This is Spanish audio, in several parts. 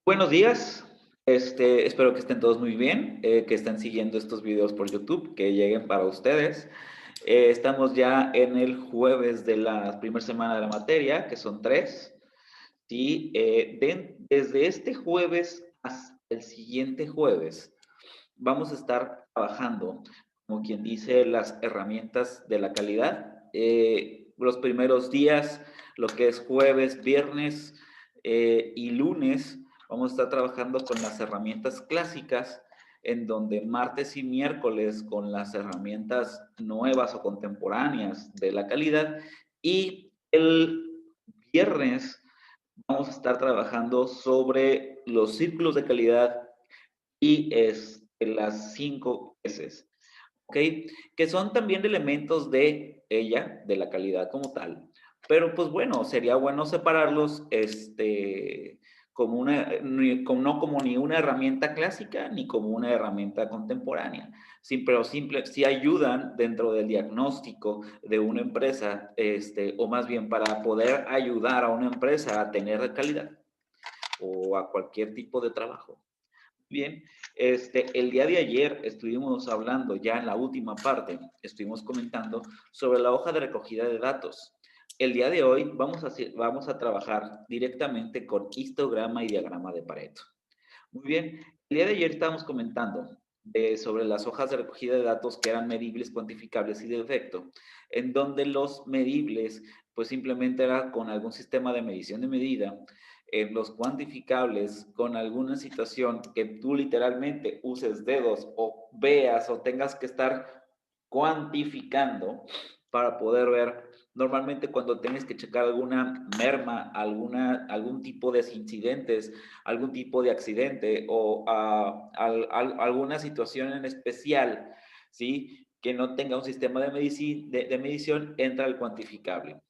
Buenos días, espero que estén todos muy bien, que estén siguiendo estos videos por YouTube, que lleguen para ustedes. Estamos ya en el jueves de la primera semana de la materia, que son tres. Sí, desde este jueves hasta el siguiente jueves, vamos a estar trabajando, como quien dice, las herramientas de la calidad. Los primeros días, lo que es jueves, viernes y lunes, vamos a estar trabajando con las herramientas clásicas, en donde martes y miércoles con las herramientas nuevas o contemporáneas de la calidad, y el viernes vamos a estar trabajando sobre los círculos de calidad y las 5 S, ¿ok? Que son también elementos de ella, de la calidad como tal. Pero pues bueno, sería bueno separarlos como no como ni una herramienta clásica ni como una herramienta contemporánea. Sí, pero sí ayudan dentro del diagnóstico de una empresa, o más bien para poder ayudar a una empresa a tener calidad o a cualquier tipo de trabajo. Bien, el día de ayer estuvimos hablando, ya en la última parte, estuvimos comentando sobre la hoja de recogida de datos. El día de hoy vamos a trabajar directamente con histograma y diagrama de Pareto. Muy bien, el día de ayer estábamos comentando sobre las hojas de recogida de datos que eran medibles, cuantificables y de efecto, en donde los medibles, pues simplemente era con algún sistema de medición de medida, los cuantificables con alguna situación que tú literalmente uses dedos o veas o tengas que estar cuantificando para poder ver. Normalmente cuando tienes que checar alguna merma, algún tipo de incidentes, algún tipo de accidente o alguna situación en especial, ¿sí? Que no tenga un sistema de medición, entra el cuantificable.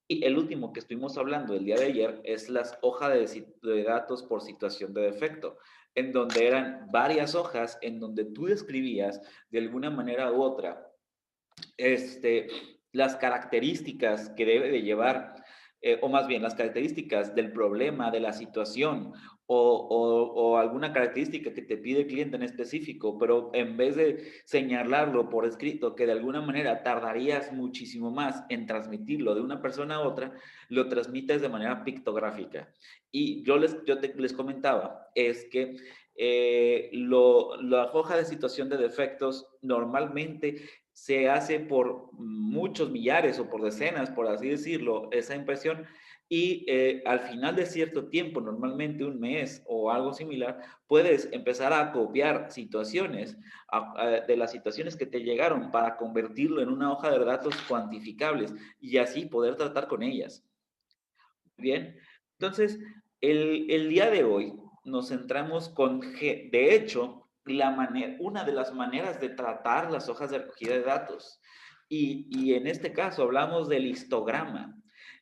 Y el último que estuvimos hablando el día de ayer es las hojas de datos por situación de defecto, en donde eran varias hojas en donde tú describías de alguna manera u otra este, las características que debe de llevar, o más bien las características del problema, de la situación, o alguna característica que te pide el cliente en específico, pero en vez de señalarlo por escrito, que de alguna manera tardarías muchísimo más en transmitirlo de una persona a otra, lo transmites de manera pictográfica. Y les comentaba, es que la hoja de situación de defectos normalmente se hace por muchos millares o por decenas, por así decirlo, esa impresión, y al final de cierto tiempo, normalmente un mes o algo similar, puedes empezar a copiar situaciones de las situaciones que te llegaron para convertirlo en una hoja de datos cuantificables y así poder tratar con ellas. Bien, entonces el día de hoy nos centramos de hecho, una de las maneras de tratar las hojas de recogida de datos. Y en este caso hablamos del histograma.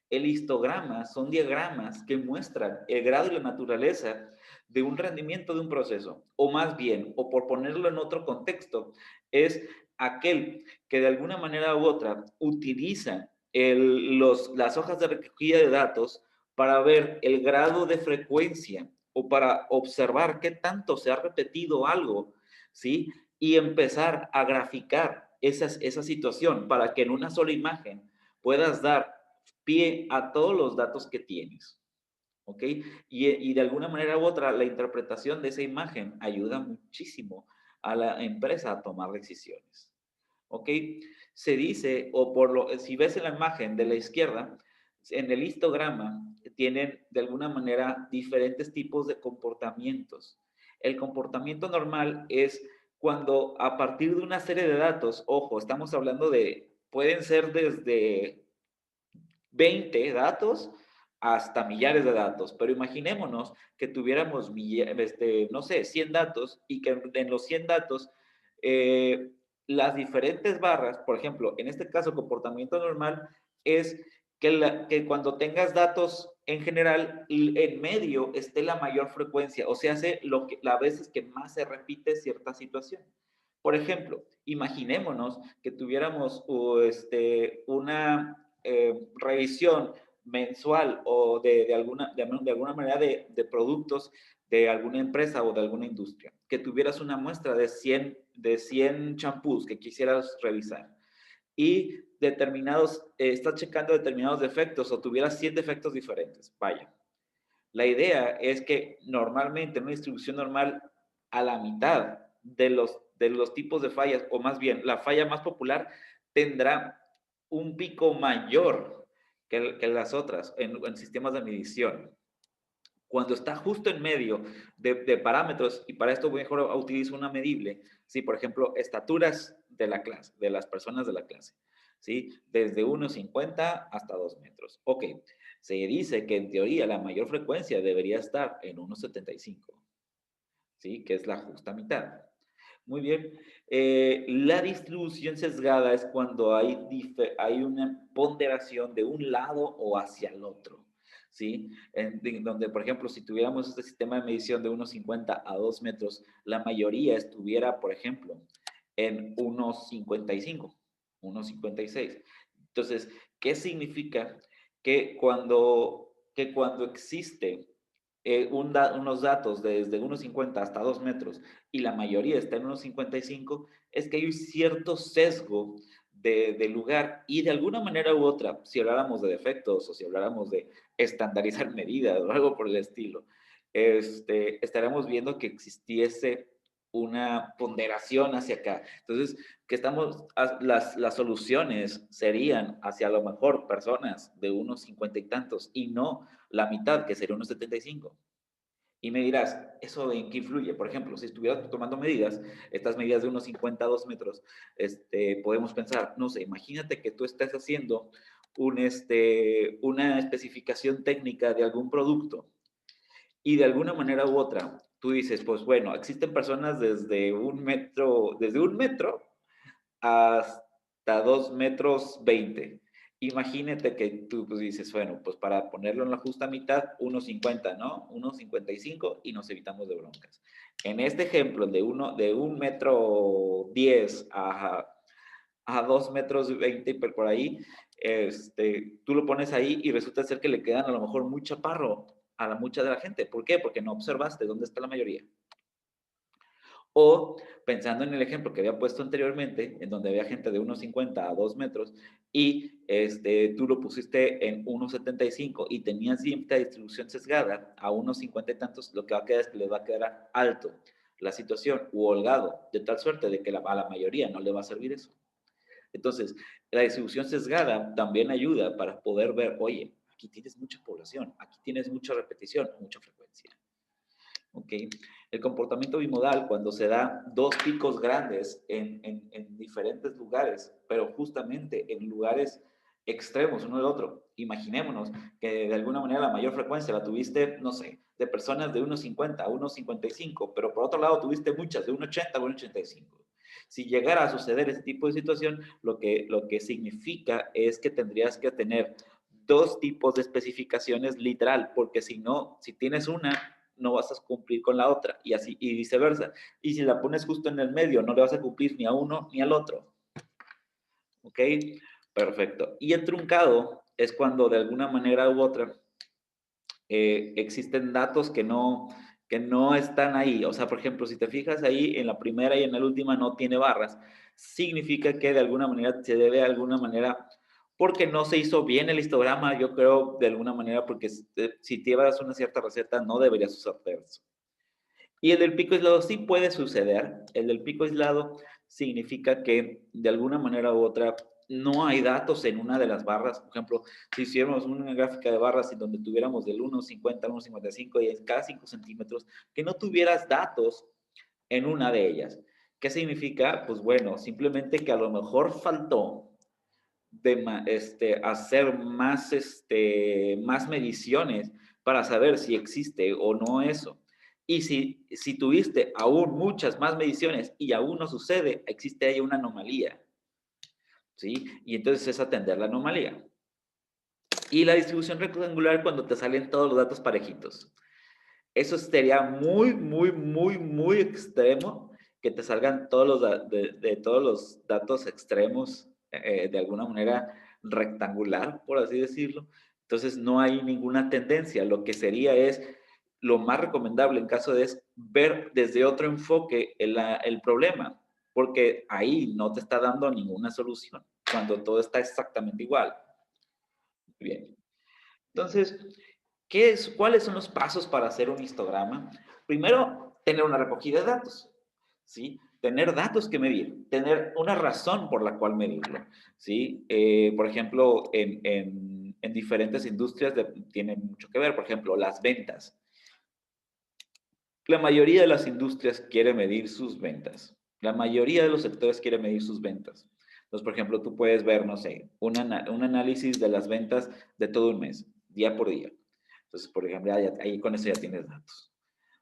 El histograma son diagramas que muestran el grado y la naturaleza de un rendimiento de un proceso, o más bien, o por ponerlo en otro contexto, es aquel que de alguna manera u otra utiliza las hojas de recogida de datos para ver el grado de frecuencia o para observar qué tanto se ha repetido algo, ¿sí? Y empezar a graficar esa situación para que en una sola imagen puedas dar pie a todos los datos que tienes, ¿ok? Y de alguna manera u otra, la interpretación de esa imagen ayuda muchísimo a la empresa a tomar decisiones, ¿ok? Se dice, si ves en la imagen de la izquierda, en el histograma tienen de alguna manera diferentes tipos de comportamientos. El comportamiento normal es cuando a partir de una serie de datos, ojo, estamos hablando pueden ser desde 20 datos hasta millares de datos, pero imaginémonos que tuviéramos, no sé, 100 datos y que en los 100 datos eh, las diferentes barras, por ejemplo, en este caso comportamiento normal, es que cuando tengas datos en general, en medio esté la mayor frecuencia, o sea, hace las veces que más se repite cierta situación. Por ejemplo, imaginémonos que tuviéramos una revisión mensual o de alguna manera de productos de alguna empresa o de alguna industria, que tuvieras una muestra de 100 champús que quisieras revisar y estás checando determinados defectos o tuvieras 100 defectos diferentes. Vaya, la idea es que normalmente en una distribución normal, a la mitad de los tipos de fallas, o más bien la falla más popular, tendrá un pico mayor que las otras en sistemas de medición. Cuando está justo en medio de parámetros, y para esto mejor utilizo una medible, ¿sí? Por ejemplo, estaturas de la clase, de las personas de la clase, ¿sí? Desde 1,50 hasta 2 metros. Ok, se dice que en teoría la mayor frecuencia debería estar en 1,75, ¿sí? Que es la justa mitad. Muy bien. La distribución sesgada es cuando hay una ponderación de un lado o hacia el otro, ¿sí? Donde, por ejemplo, si tuviéramos este sistema de medición de 1,50 a 2 metros, la mayoría estuviera, por ejemplo, en 1,55, 1,56. Entonces, ¿qué significa? Que cuando existe unos datos desde 1,50 hasta 2 metros y la mayoría está en 1,55, es que hay un cierto sesgo de lugar y de alguna manera u otra, si habláramos de defectos o si habláramos de estandarizar medidas o algo por el estilo, estaremos viendo que existiese una ponderación hacia acá. Entonces, las soluciones serían hacia a lo mejor personas de unos 50 y tantos y no la mitad, que sería unos 75. Y me dirás, ¿eso en qué influye? Por ejemplo, si estuvieras tomando medidas, estas medidas de unos 50 a 2 metros, podemos pensar, no sé, imagínate que tú estás haciendo una especificación técnica de algún producto y de alguna manera u otra, tú dices, pues bueno, existen personas desde un metro hasta 2,20 metros. Imagínate que tú pues, dices, bueno, pues para ponerlo en la justa mitad, 1,50, ¿no? 1,55 y nos evitamos de broncas. En este ejemplo, de 1,10 metros a 2,20 metros por ahí, tú lo pones ahí y resulta ser que le quedan a lo mejor muy chaparro a mucha de la gente. ¿Por qué? Porque no observaste dónde está la mayoría. O pensando en el ejemplo que había puesto anteriormente, en donde había gente de 1,50 a 2 metros y tú lo pusiste en 1,75 y tenías cierta distribución sesgada a 1,50 y tantos, lo que va a quedar es que les va a quedar alto la situación u holgado, de tal suerte de que a la mayoría no le va a servir eso. Entonces, la distribución sesgada también ayuda para poder ver, oye, aquí tienes mucha población, aquí tienes mucha repetición, mucha frecuencia. ¿Ok? El comportamiento bimodal, cuando se da dos picos grandes en diferentes lugares, pero justamente en lugares extremos uno del otro. Imaginémonos que de alguna manera la mayor frecuencia la tuviste, no sé, de personas de 1,50 a 1,55, pero por otro lado tuviste muchas de 1,80 a 1,85. Si llegara a suceder este tipo de situación, lo que significa es que tendrías que tener dos tipos de especificaciones literal, porque si no, si tienes una, no vas a cumplir con la otra, y así, y viceversa. Y si la pones justo en el medio, no le vas a cumplir ni a uno ni al otro. ¿Ok? Perfecto. Y el truncado es cuando de alguna manera u otra existen datos que no están ahí. O sea, por ejemplo, si te fijas ahí en la primera y en la última no tiene barras, significa que de alguna manera se debe de alguna manera porque no se hizo bien el histograma, yo creo de alguna manera porque si llevas una cierta receta no deberías usar eso. Y el del pico aislado sí puede suceder. El del pico aislado significa que de alguna manera u otra no hay datos en una de las barras. Por ejemplo, si hiciéramos una gráfica de barras en donde tuviéramos del 1,50 al 1,55 y cada 5 centímetros, que no tuvieras datos en una de ellas. ¿Qué significa? Pues bueno, simplemente que a lo mejor faltó hacer más mediciones para saber si existe o no eso. Y si tuviste aún muchas más mediciones y aún no sucede, existe ahí una anomalía, ¿sí? Y entonces es atender la anomalía. Y la distribución rectangular cuando te salen todos los datos parejitos. Eso sería muy, muy, muy, muy extremo que te salgan todos de todos los datos extremos de alguna manera rectangular, por así decirlo. Entonces no hay ninguna tendencia. Lo que sería es lo más recomendable en caso de es ver desde otro enfoque el problema, porque ahí no te está dando ninguna solución, cuando todo está exactamente igual. Bien. Entonces, ¿cuáles son los pasos para hacer un histograma? Primero, tener una recogida de datos, ¿sí? Tener datos que medir, tener una razón por la cual medirlo, ¿sí? Por ejemplo, en diferentes industrias tienen mucho que ver, por ejemplo, las ventas. La mayoría de las industrias quiere medir sus ventas. La mayoría de los sectores quiere medir sus ventas. Entonces, por ejemplo, tú puedes ver, no sé, un análisis de las ventas de todo un mes, día por día. Entonces, por ejemplo, ahí con eso ya tienes datos.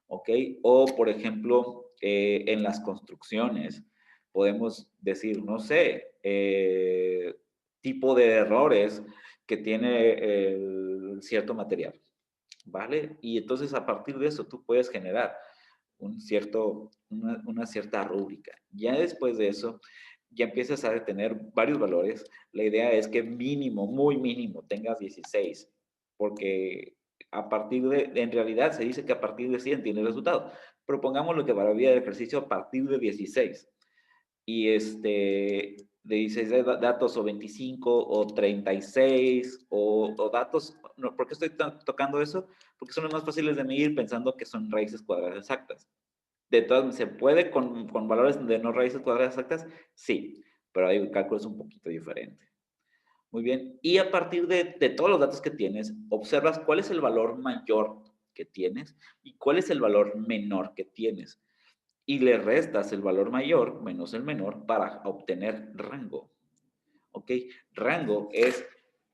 ¿Ok? O, por ejemplo, en las construcciones, podemos decir, no sé, tipo de errores que tiene cierto material. ¿Vale? Y entonces a partir de eso tú puedes generar una cierta rúbrica. Ya después de eso, ya empiezas a tener varios valores. La idea es que mínimo, muy mínimo, tengas 16, porque en realidad se dice que a partir de 100 tiene resultado. Propongamos lo que para la vida del ejercicio a partir de 16 y de 16 datos o 25 o 36 o datos, no, ¿por qué estoy tocando eso? Porque son los más fáciles de medir pensando que son raíces cuadradas exactas. De todas, ¿se puede con valores de no raíces cuadradas exactas? Sí, pero hay cálculos un poquito diferente. Muy bien, y a partir de todos los datos que tienes, observas cuál es el valor mayor que tienes y cuál es el valor menor que tienes y le restas el valor mayor menos el menor para obtener rango. ¿Ok? Rango es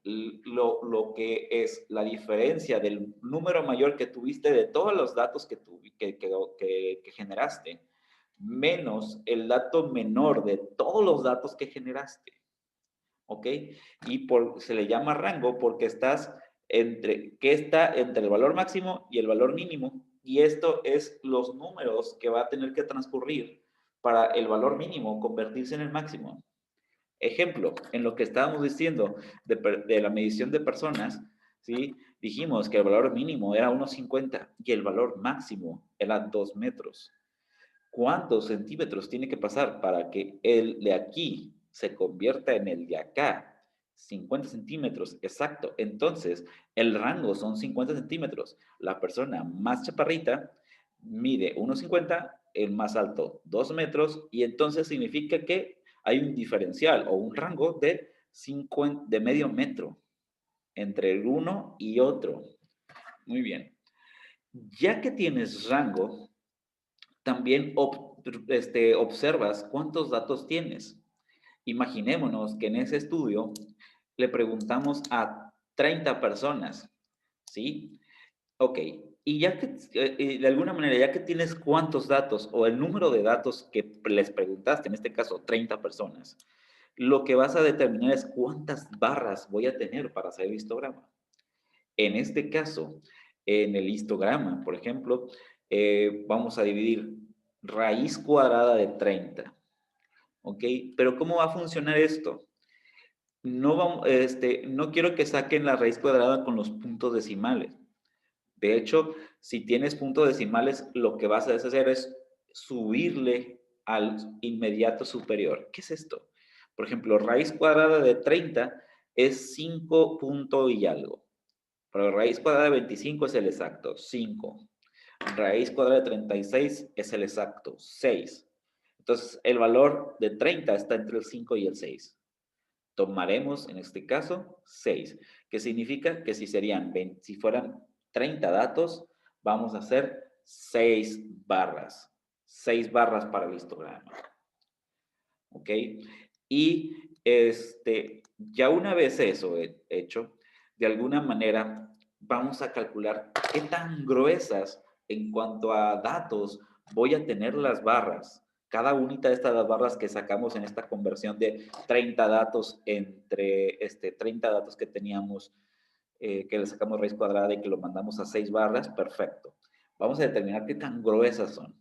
lo que es la diferencia del número mayor que tuviste de todos los datos que generaste, menos el dato menor de todos los datos que generaste. ¿Ok? Y se le llama rango porque está entre el valor máximo y el valor mínimo. Y esto es los números que va a tener que transcurrir para el valor mínimo convertirse en el máximo. Ejemplo, en lo que estábamos diciendo de la medición de personas, ¿sí? Dijimos que el valor mínimo era 1,50 y el valor máximo era 2 metros. ¿Cuántos centímetros tiene que pasar para que el de aquí se convierta en el de acá? 50 centímetros, exacto. Entonces, el rango son 50 centímetros. La persona más chaparrita mide 1,50, el más alto 2 metros, y entonces significa que hay un diferencial o un rango de medio metro entre el uno y otro. Muy bien. Ya que tienes rango, también observas cuántos datos tienes. Imaginémonos que en ese estudio le preguntamos a 30 personas, ¿sí? Ok, y ya que, de alguna manera, ya que tienes cuántos datos o el número de datos que les preguntaste, en este caso 30 personas, lo que vas a determinar es cuántas barras voy a tener para hacer el histograma. En este caso, en el histograma, por ejemplo, vamos a dividir raíz cuadrada de 30. ¿Ok? Pero ¿cómo va a funcionar esto? No quiero que saquen la raíz cuadrada con los puntos decimales. De hecho, si tienes puntos decimales, lo que vas a hacer es subirle al inmediato superior. ¿Qué es esto? Por ejemplo, raíz cuadrada de 30 es 5 punto y algo. Pero raíz cuadrada de 25 es el exacto, 5. Raíz cuadrada de 36 es el exacto, 6. Entonces, el valor de 30 está entre el 5 y el 6. Tomaremos, en este caso, 6, que significa que si fueran 30 datos, vamos a hacer 6 barras. 6 barras para el histograma. ¿Ok? Y ya una vez eso hecho, de alguna manera vamos a calcular qué tan gruesas en cuanto a datos voy a tener las barras. Cada unita de estas barras que sacamos en esta conversión de 30 datos entre 30 datos que teníamos, que le sacamos raíz cuadrada y que lo mandamos a 6 barras, perfecto. Vamos a determinar qué tan gruesas son.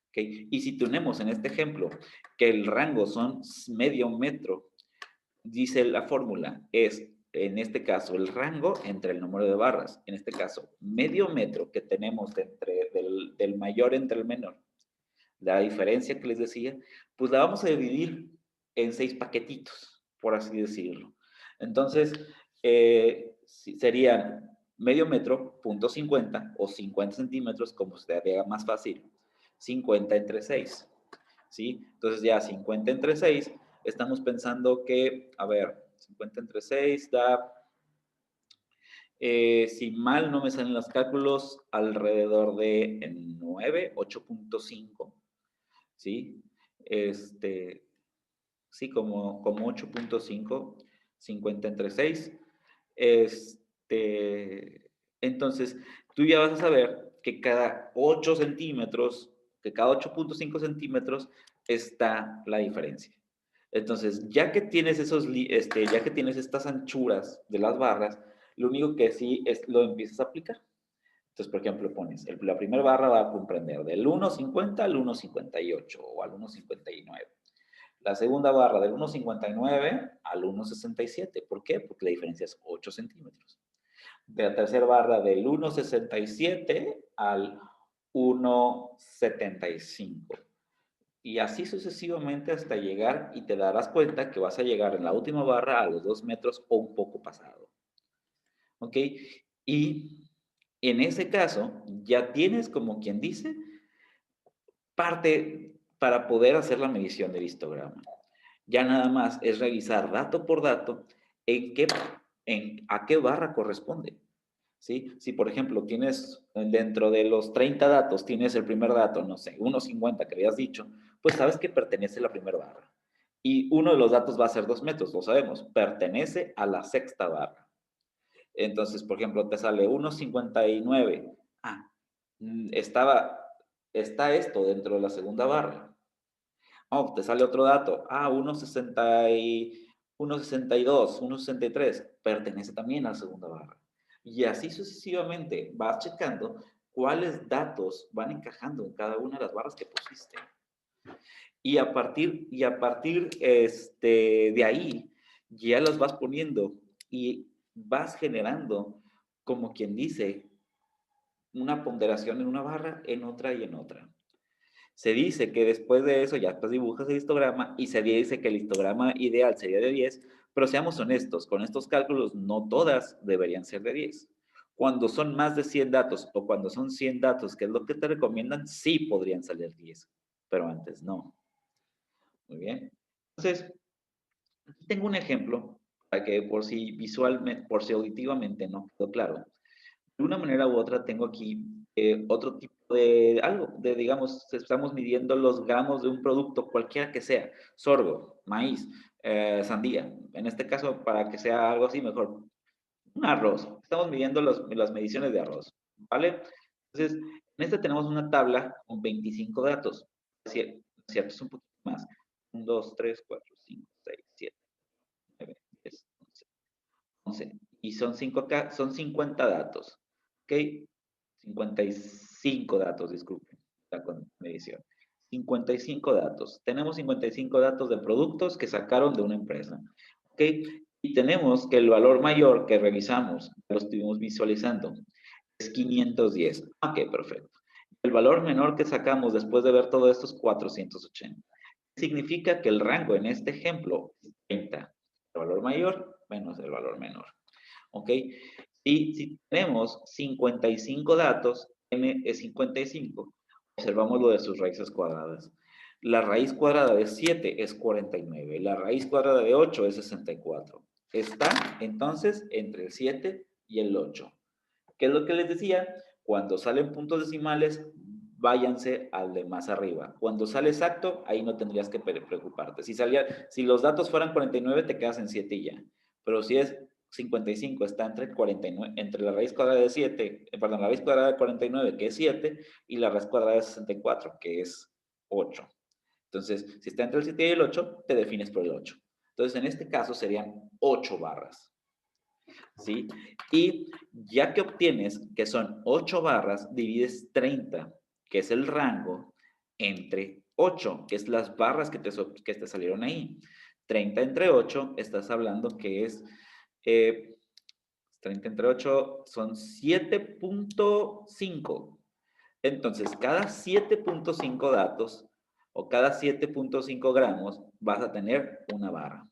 ¿Okay? Y si tenemos en este ejemplo que el rango son medio metro, dice la fórmula, es en este caso, el rango entre el número de barras. En este caso, medio metro que tenemos del mayor entre el menor. La diferencia que les decía, pues la vamos a dividir en 6 paquetitos, por así decirlo. Entonces, serían medio metro, punto 50 o 50 centímetros, como se haga más fácil. 50 entre 6. ¿Sí? Entonces ya 50 entre 6, estamos pensando que, a ver, 50 entre 6 da, si mal no me salen los cálculos, alrededor de 9, 8.5, ¿sí? Sí, como 8.5, 50 entre 6. Entonces, tú ya vas a saber que cada 8 centímetros, que cada 8.5 centímetros está la diferencia. Entonces, ya que tienes ya que tienes estas anchuras de las barras, lo único que sí es lo empiezas a aplicar. Entonces, por ejemplo, pones, la primera barra va a comprender del 1.50 al 1.58 o al 1.59. La segunda barra del 1.59 al 1.67. ¿Por qué? Porque la diferencia es 8 centímetros. De la tercera barra del 1.67 al 1.75. Y así sucesivamente hasta llegar, y te darás cuenta que vas a llegar en la última barra a los 2 metros o un poco pasado. ¿Ok? Y en ese caso, ya tienes, como quien dice, parte para poder hacer la medición del histograma. Ya nada más es revisar dato por dato a qué barra corresponde. ¿Sí? Si, por ejemplo, tienes dentro de los 30 datos, tienes el primer dato, no sé, 1.50 que habías dicho, pues sabes que pertenece a la primera barra. Y uno de los datos va a ser 2 metros, lo sabemos, pertenece a la sexta barra. Entonces, por ejemplo, te sale 1.59. Ah, está esto dentro de la segunda barra. Oh, te sale otro dato. Ah, 1.62, 1.63. Pertenece también a la segunda barra. Y así sucesivamente vas checando cuáles datos van encajando en cada una de las barras que pusiste. Y a partir de ahí, ya las vas poniendo y vas generando, como quien dice, una ponderación en una barra, en otra y en otra. Se dice que después de eso ya pues dibujas el histograma y se dice que el histograma ideal sería de 10, pero seamos honestos, con estos cálculos no todas deberían ser de 10. Cuando son más de 100 datos o cuando son 100 datos, que es lo que te recomiendan, sí podrían salir 10, pero antes no. Muy bien. Entonces, aquí tengo un ejemplo para que por si visualmente, por si auditivamente no quedó claro. De una manera u otra tengo aquí otro tipo de algo, digamos, estamos midiendo los gramos de un producto, cualquiera que sea, sorgo, maíz, sandía, en este caso, para que sea algo así mejor, un arroz, estamos midiendo las mediciones de arroz, ¿vale? Entonces, en este tenemos una tabla con 25 datos, ¿cierto? Es un poquito más, 1, 2, 3, 4, 5, 6, 7, 9, 10, 11, y son 50 datos, ¿ok? 55 datos, disculpen, la medición. 55 datos. Tenemos 55 datos de productos que sacaron de una empresa, ¿ok? Y tenemos que el valor mayor que revisamos, lo estuvimos visualizando, es 510. Ok, perfecto. El valor menor que sacamos después de ver todo esto es 480. Significa que el rango en este ejemplo es 30. El valor mayor menos el valor menor. ¿Ok? Y si tenemos 55 datos, n es 55. Observamos lo de sus raíces cuadradas. La raíz cuadrada de 7 es 49. La raíz cuadrada de 8 es 64. Está entonces entre el 7 y el 8. ¿Qué es lo que les decía? Cuando salen puntos decimales, váyanse al de más arriba. Cuando sale exacto, ahí no tendrías que preocuparte. Si los datos fueran 49, te quedas en 7 y ya. Pero si es 55, está entre 49, entre la raíz cuadrada de 7, perdón, la raíz cuadrada de 49, que es 7, y la raíz cuadrada de 64, que es 8. Entonces, si está entre el 7 y el 8, te defines por el 8. Entonces, en este caso serían 8 barras. ¿Sí? Y ya que obtienes que son 8 barras, divides 30, que es el rango, entre 8, que es las barras que te salieron ahí. 30 entre 8, estás hablando que es Eh, 30 entre 8 son 7.5. Entonces, cada 7.5 datos o cada 7.5 gramos vas a tener una barra.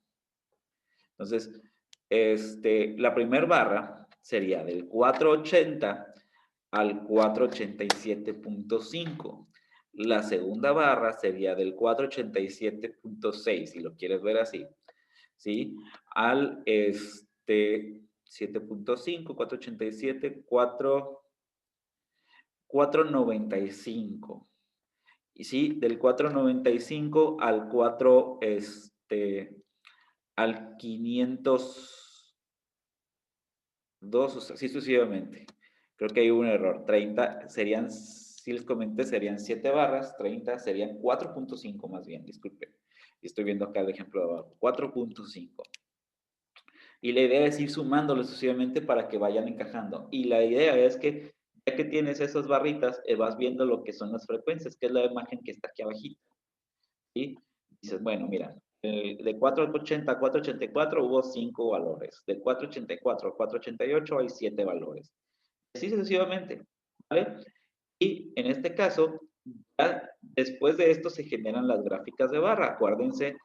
Entonces, la primera barra sería del 480 al 487.5. La segunda barra sería del 487.6, si lo quieres ver así, ¿sí? Al 7.5, 487, 495. Y sí, del 495 al 502, o sea, sí sucesivamente. Creo que hay un error. 30 serían, si les comenté, serían 7 barras, 30 serían 4.5 más bien, disculpen. Estoy viendo acá el ejemplo de abajo, 4.5. Y la idea es ir sumándolo sucesivamente para que vayan encajando. Y la idea es que, ya que tienes esas barritas, vas viendo lo que son las frecuencias, que es la imagen que está aquí abajito. ¿Sí? Dices, bueno, mira, de 480 a 484 hubo 5 valores. De 484 a 488 hay 7 valores. Así sucesivamente, ¿vale? Y en este caso, ya después de esto se generan las gráficas de barra. Acuérdense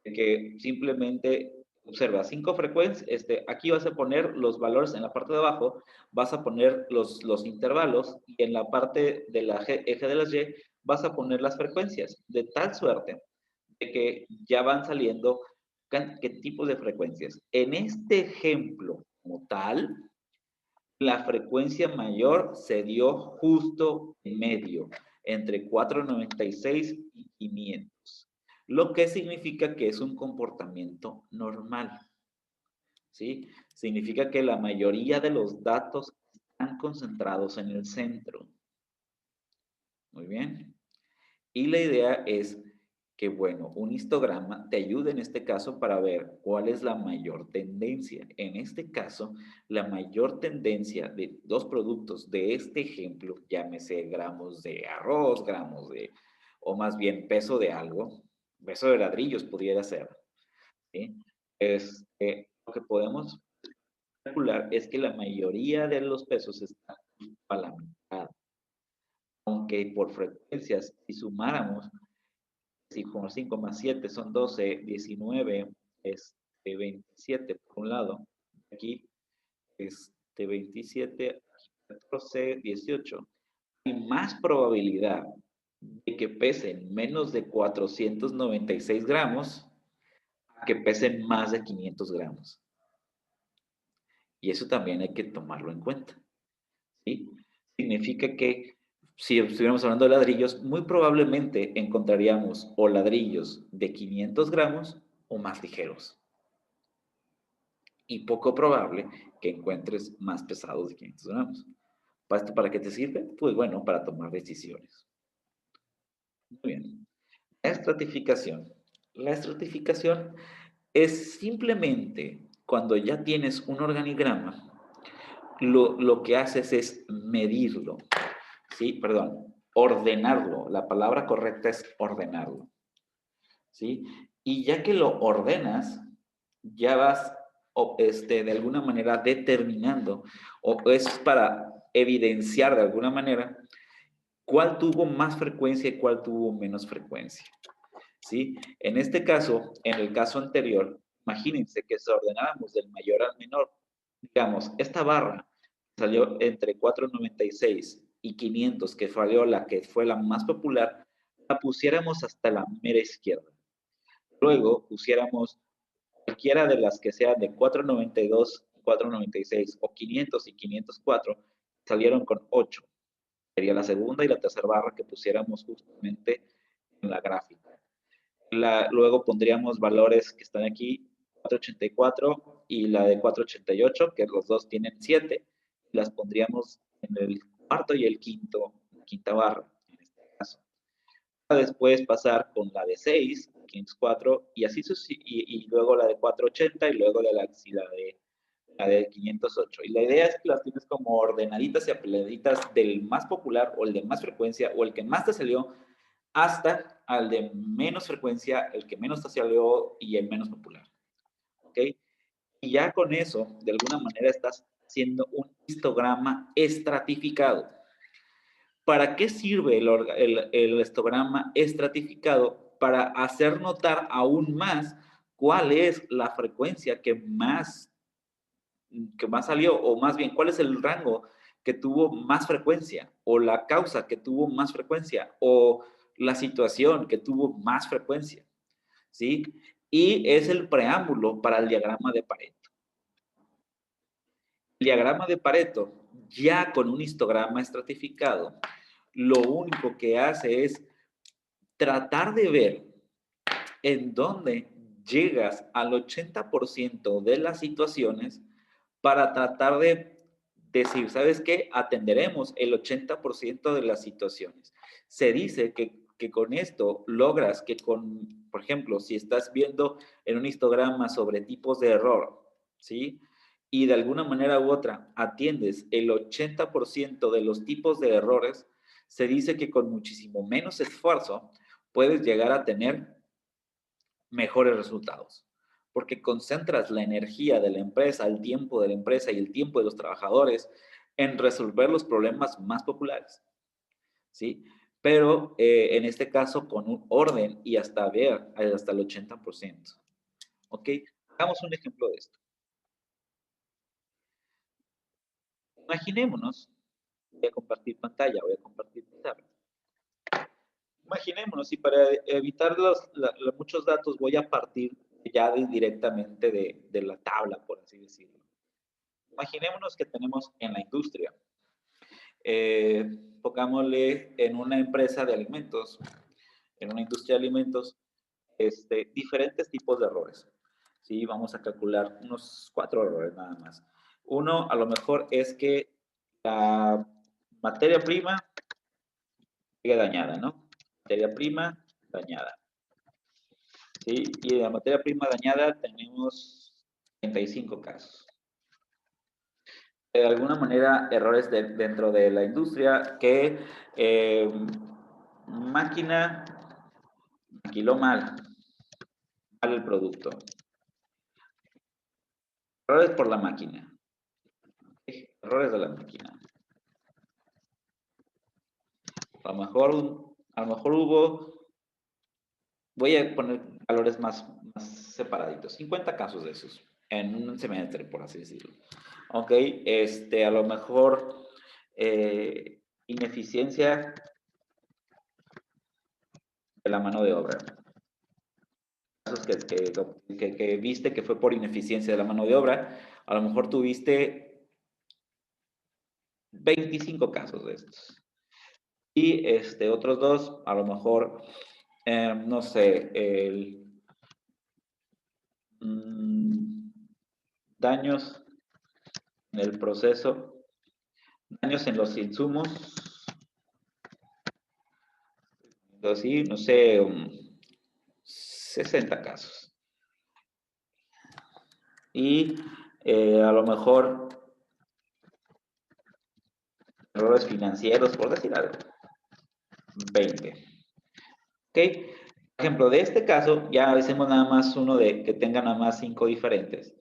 de que simplemente observa 5 frecuencias. Aquí vas a poner los valores en la parte de abajo, vas a poner los intervalos y en la parte de la eje de las Y vas a poner las frecuencias, de tal suerte de que ya van saliendo qué tipos de frecuencias. En este ejemplo como tal, la frecuencia mayor se dio justo en medio, entre 496 y 500, lo que significa que es un comportamiento normal, ¿sí? Significa que la mayoría de los datos están concentrados en el centro. Muy bien. Y la idea es que, bueno, un histograma te ayude en este caso para ver cuál es la mayor tendencia. En este caso, la mayor tendencia de dos productos de este ejemplo, llámese gramos de arroz, gramos de, o más bien peso de algo, peso de ladrillos pudiera ser, ¿sí? Lo que podemos calcular es que la mayoría de los pesos están a la mitad, aunque por frecuencias, si sumáramos, si con 5 más 7 son 12, 19, 27 por un lado, aquí 27, 14, 18. Hay más probabilidad de que pesen menos de 496 gramos a que pesen más de 500 gramos. Y eso también hay que tomarlo en cuenta, ¿sí? Significa que si estuviéramos hablando de ladrillos, muy probablemente encontraríamos o ladrillos de 500 gramos o más ligeros. Y poco probable que encuentres más pesados de 500 gramos. ¿Para esto para qué te sirve? Pues bueno, para tomar decisiones. Muy bien. La estratificación. La estratificación es simplemente cuando ya tienes un organigrama, lo que haces es medirlo. Sí, perdón, ordenarlo. La palabra correcta es ordenarlo. ¿Sí? Y ya que lo ordenas, ya vas de alguna manera determinando, o es para evidenciar de alguna manera cuál tuvo más frecuencia y cuál tuvo menos frecuencia. ¿Sí? En este caso, en el caso anterior, imagínense que si ordenábamos del mayor al menor. Digamos, esta barra salió entre 496 y 500, que salió la que fue la más popular, la pusiéramos hasta la mera izquierda. Luego pusiéramos cualquiera de las que sean de 492, 496 o 500 y 504, salieron con 8. Sería la segunda y la tercera barra que pusiéramos justamente en la gráfica. Luego pondríamos valores que están aquí, 484 y la de 488, que los dos tienen 7. Las pondríamos en el cuarto y el quinto, quinta barra, en este caso. Después pasar con la de 6, 504, y así y luego la de 480 y luego la de 508. Y la idea es que las tienes como ordenaditas y apiladitas del más popular o el de más frecuencia o el que más te salió hasta al de menos frecuencia, el que menos te salió y el menos popular. ¿Ok? Y ya con eso, de alguna manera, estás haciendo un histograma estratificado. ¿Para qué sirve el histograma estratificado? Para hacer notar aún más cuál es la frecuencia que más salió, o más bien, cuál es el rango que tuvo más frecuencia, o la causa que tuvo más frecuencia, o la situación que tuvo más frecuencia, ¿sí? Y es el preámbulo para el diagrama de Pareto. El diagrama de Pareto, ya con un histograma estratificado, lo único que hace es tratar de ver en dónde llegas al 80% de las situaciones para tratar de decir, ¿sabes qué? Atenderemos el 80% de las situaciones. Se dice que con esto logras que con, por ejemplo, si estás viendo en un histograma sobre tipos de error, ¿sí? Y de alguna manera u otra atiendes el 80% de los tipos de errores, se dice que con muchísimo menos esfuerzo puedes llegar a tener mejores resultados, porque concentras la energía de la empresa, el tiempo de la empresa y el tiempo de los trabajadores en resolver los problemas más populares, ¿sí? Pero en este caso con un orden y hasta ver hasta el 80%. ¿Ok? Hagamos un ejemplo de esto. Imaginémonos, voy a compartir pantalla, voy a compartir pantalla. Imaginémonos, y para evitar muchos datos voy a partir ya directamente de la tabla, por así decirlo. Imaginémonos que tenemos en la industria, pongámosle en una empresa de alimentos, en una industria de alimentos, diferentes tipos de errores. ¿Sí? Vamos a calcular unos 4 errores nada más. Uno, a lo mejor, es que la materia prima sigue dañada, ¿no? Materia prima dañada. ¿Sí? Y de la materia prima dañada tenemos 35 casos. De alguna manera, errores dentro de la industria que máquina maquiló mal el producto. Errores por la máquina. Errores de la máquina. A lo mejor hubo, voy a poner valores más separaditos, 50 casos de esos en un semestre, por así decirlo. Ok, a lo mejor ineficiencia de la mano de obra. Casos que viste que fue por ineficiencia de la mano de obra, a lo mejor tuviste 25 casos de estos. Y otros dos, a lo mejor, no sé, daños en el proceso, daños en los insumos, así, no sé, 60 casos. Y a lo mejor errores financieros, por decir algo, 20. ¿Ok? Por ejemplo, de este caso, ya hacemos nada más uno de que tenga nada más 5 diferentes.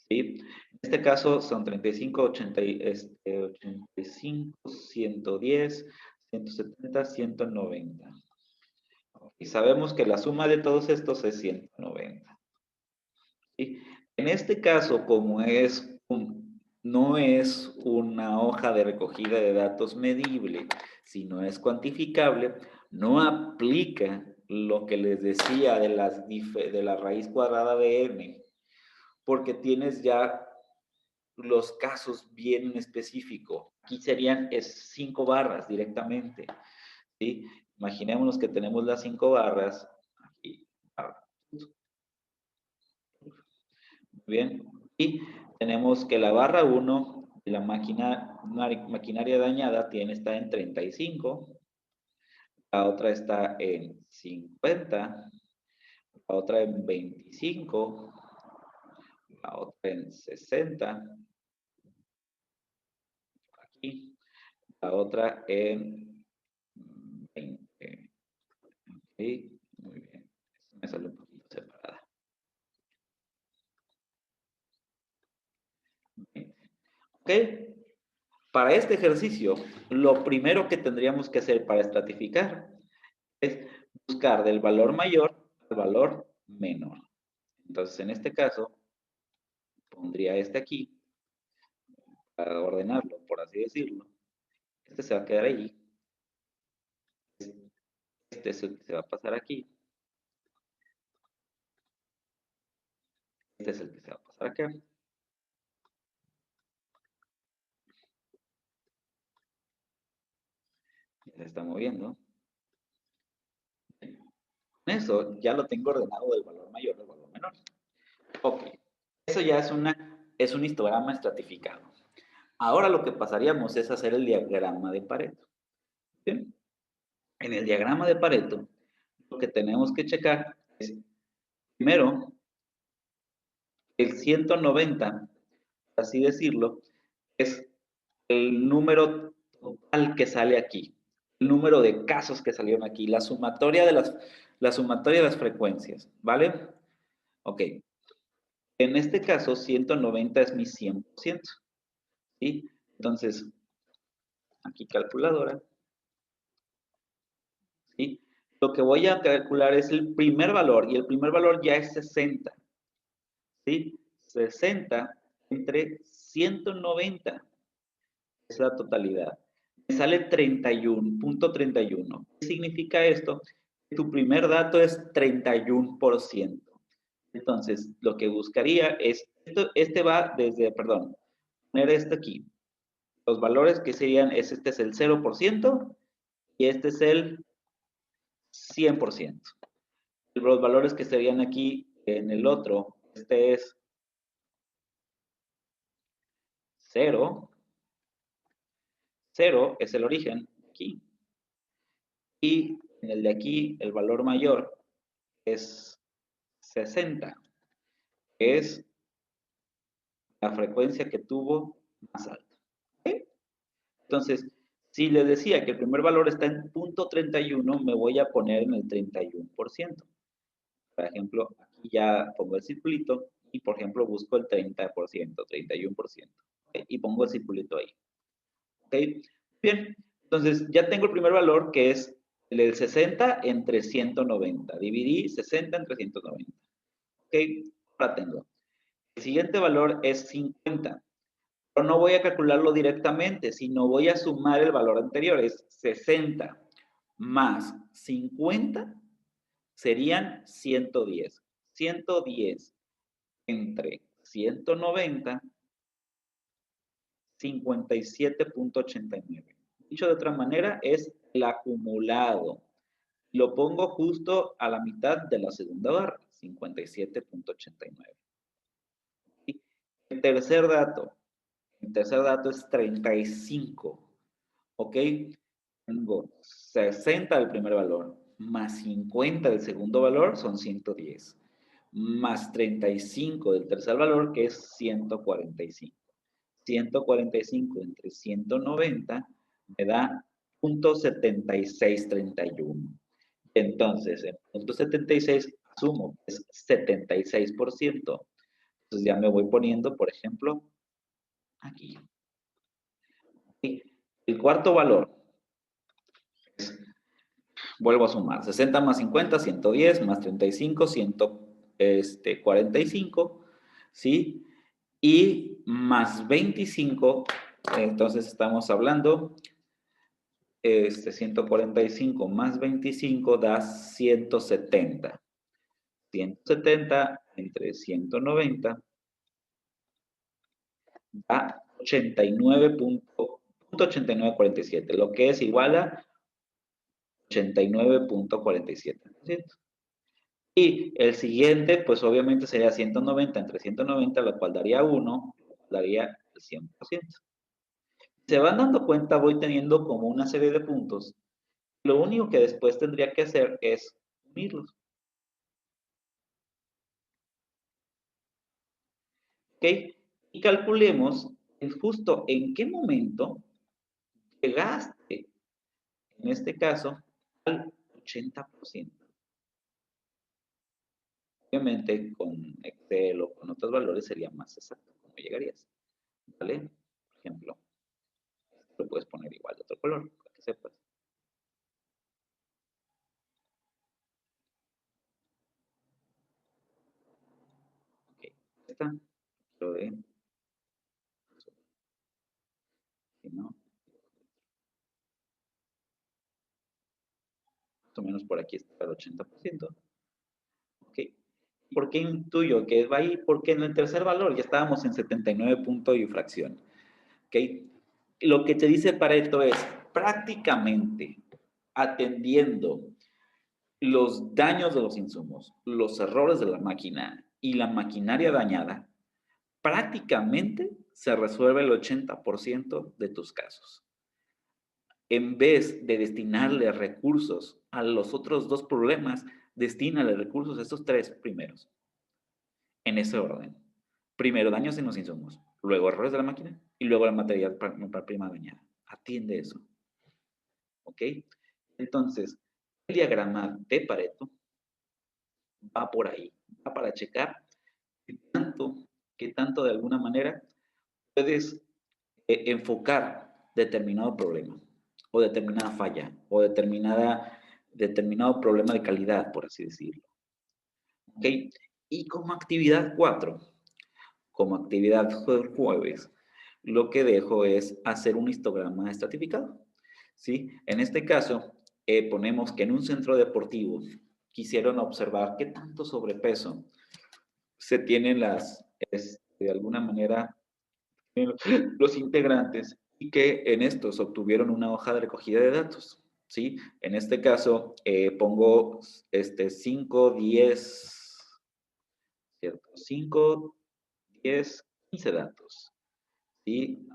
¿Sí? En este caso son 35, 85, 110, 170, 190. Y sabemos que la suma de todos estos es 190. ¿Sí? En este caso, como no es una hoja de recogida de datos medible, sino es cuantificable, no aplica lo que les decía de la raíz cuadrada de n, porque tienes ya los casos bien en específico. Aquí serían 5 barras directamente. ¿Sí? Imaginémonos que tenemos las 5 barras. Aquí. Bien. Y tenemos que la barra 1, la maquinaria dañada, está en 35. La otra está en 50. La otra en 25. La otra en 60. Aquí. La otra en 20. Sí, muy bien. Me sale un poquito separada. Para este ejercicio, lo primero que tendríamos que hacer para estratificar es buscar del valor mayor al valor menor. Entonces, en este caso, pondría este aquí, para ordenarlo, por así decirlo. Este se va a quedar ahí. Este es el que se va a pasar aquí. Este es el que se va a pasar acá. Ya se está moviendo. Con eso ya lo tengo ordenado del valor mayor al valor menor. Ok. Eso ya es un histograma estratificado. Ahora lo que pasaríamos es hacer el diagrama de Pareto. ¿Bien? En el diagrama de Pareto, lo que tenemos que checar es, primero, el 190, así decirlo, es el número total que sale aquí, el número de casos que salieron aquí, la sumatoria de las frecuencias, ¿vale? Ok. En este caso, 190 es mi 100%, ¿sí? Entonces, aquí calculadora, ¿sí? Lo que voy a calcular es el primer valor, y el primer valor ya es 60, ¿sí? 60 entre 190 es la totalidad. Me sale 31.31. ¿Qué significa esto? Tu primer dato es 31%. Entonces, lo que buscaría es, este va desde, perdón, poner esto aquí. Los valores que serían, este es el 0% y este es el 100%. Los valores que serían aquí en el otro, este es 0, 0 es el origen aquí. Y en el de aquí, el valor mayor es 60, que es la frecuencia que tuvo más alta. ¿Okay? Entonces, si les decía que el primer valor está en 0.31, me voy a poner en el 31%. Por ejemplo, aquí ya pongo el circulito y, por ejemplo, busco el 30%, 31%. ¿Okay? Y pongo el circulito ahí. ¿Ok? Bien, entonces ya tengo el primer valor que es el del 60 entre 190. Dividí 60 entre 190. ¿Ok? Ahora tengo. El siguiente valor es 50. Pero no voy a calcularlo directamente, sino voy a sumar el valor anterior. Es 60 más 50 serían 110. 110 entre 190, 57.89. Dicho de otra manera, es el acumulado. Lo pongo justo a la mitad de la segunda barra, 57.89. El tercer dato es 35. ¿Ok? Tengo 60 del primer valor, más 50 del segundo valor, son 110. Más 35 del tercer valor, que es 145. 145 entre 190 me da 0.7631. Entonces, en 0.76 asumo que es 76%. Entonces ya me voy poniendo, por ejemplo, aquí. El cuarto valor es, vuelvo a sumar, 60 más 50, 110, más 35, 145, ¿sí? Y más 25, entonces estamos hablando, 145 más 25 da 170. 170 entre 190 da 89.8947, lo que es igual a 89.47%. Y el siguiente, pues obviamente sería 190 entre 190, lo cual daría 1, lo cual daría el 100%. Se van dando cuenta, voy teniendo como una serie de puntos. Lo único que después tendría que hacer es unirlos. ¿Ok? Y calculemos justo en qué momento llegaste, en este caso, al 80%. Obviamente con Excel o con otros valores sería más exacto cómo llegarías. ¿Vale? ejemplo, lo puedes poner igual de otro color, para que sepas. Ok, esta, lo de, si no, más o menos por aquí está el 80%. Ok, ¿por qué intuyo que va ahí? Porque en el tercer valor ya estábamos en 79 puntos y fracción. ¿Ok? Lo que te dice Pareto es prácticamente atendiendo los daños de los insumos, los errores de la máquina y la maquinaria dañada, prácticamente se resuelve el 80% de tus casos. En vez de destinarle recursos a los otros dos problemas, destínale recursos a estos tres primeros, en ese orden. Primero, daños en los insumos, luego errores de la máquina y luego la material prima dañada. Atiende eso. ¿Ok? Entonces, el diagrama de Pareto va por ahí, va para checar qué tanto de alguna manera puedes enfocar determinado problema o determinada falla o determinado problema de calidad, por así decirlo. ¿Ok? Y como actividad 4, como actividad del jueves, lo que dejo es hacer un histograma estratificado. ¿Sí? En este caso, ponemos que en un centro deportivo quisieron observar qué tanto sobrepeso se tienen de alguna manera, los integrantes y que en estos obtuvieron una hoja de recogida de datos. ¿Sí? En este caso, pongo 5, 10, ¿cierto? 5, 10, 15 datos. ¿Sí?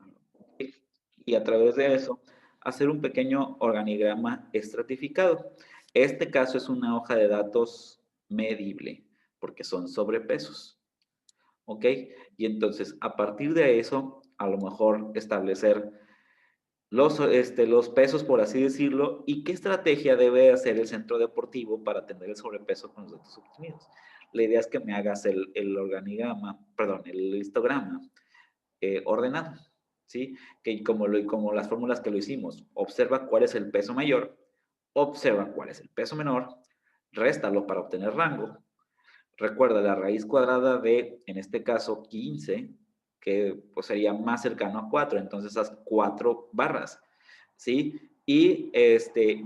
Y a través de eso, hacer un pequeño organigrama estratificado. Este caso es una hoja de datos medible, porque son sobrepesos. ¿Ok? Y entonces, a partir de eso, a lo mejor establecer los pesos, por así decirlo, y qué estrategia debe hacer el centro deportivo para atender el sobrepeso con los datos obtenidos. La idea es que me hagas el organigrama, perdón, el histograma ordenado, ¿sí? Que como las fórmulas que lo hicimos, observa cuál es el peso mayor, observa cuál es el peso menor, réstalo para obtener rango. Recuerda la raíz cuadrada de, en este caso, 15, que pues, sería más cercano a 4, entonces haz 4 barras, ¿sí? Y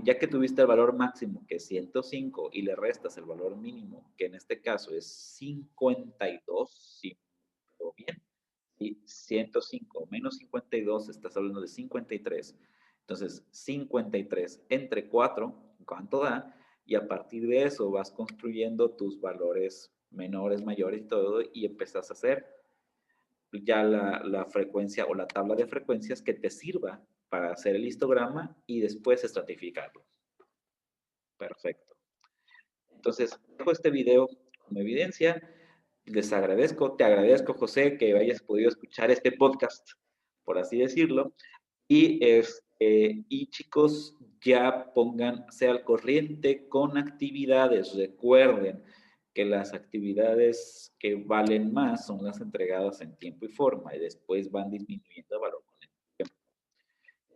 ya que tuviste el valor máximo, que es 105, y le restas el valor mínimo, que en este caso es 52, si todo bien, y 105 menos 52, estás hablando de 53. Entonces, 53 entre 4, ¿cuánto da? Y a partir de eso vas construyendo tus valores menores, mayores y todo, y empezás a hacer ya la frecuencia o la tabla de frecuencias que te sirva para hacer el histograma y después estratificarlo. Perfecto. Entonces, dejo este video como evidencia. Les agradezco, te agradezco, José, que hayas podido escuchar este podcast, por así decirlo. Y chicos, ya pónganse al corriente con actividades. Recuerden que las actividades que valen más son las entregadas en tiempo y forma y después van disminuyendo el valor con el tiempo.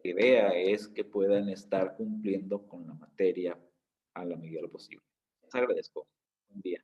La idea es que puedan estar cumpliendo con la materia a la medida de lo posible. Les agradezco. Buen día.